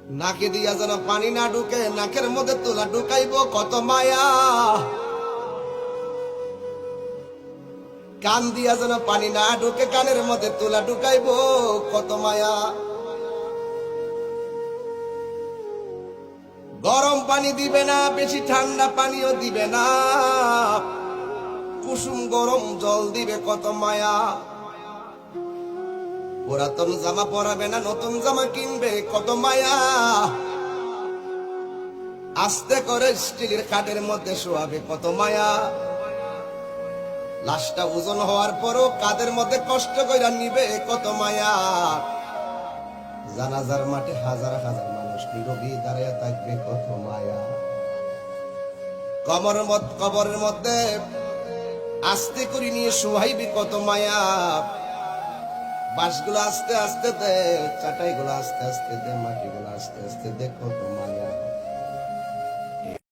নাকে দিয়া যেন পানি না ঢুকে, নাকের মধ্যে তোলা ঢুকাইব কত মায়া। কান দিয়া যেন পানি না ঢুকে, কানের মধ্যে তোলা ঢুকাইব কত মায়া। গরম পানি দিবে না, বেশি ঠান্ডা পানিও দিবে না, কুসুম গরম জল দিবে কত মায়া। পুরাতন জামা পরাবে না, নতুন জামা কিনবে কত মায়া। আস্তে করে স্টিলের খাটের মধ্যে শোয়াবে কত মায়া। লাশটা ওজন হওয়ার পরও কাদের মধ্যে কষ্ট কইরা নিবে কত মায়া। জানাজার মাঠে হাজার হাজার মানুষ নীরবে দাঁড়িয়ে থাকবে কত মায়া। কবরের মধ্যে আস্তে করে নিয়ে শোয়াইবে কত মায়া। বাঁশগুলো আস্তে আস্তে দে, চাটাইগুলো আস্তে আস্তে দে, মাটিগুলো আস্তে আস্তে দে কত মায়া।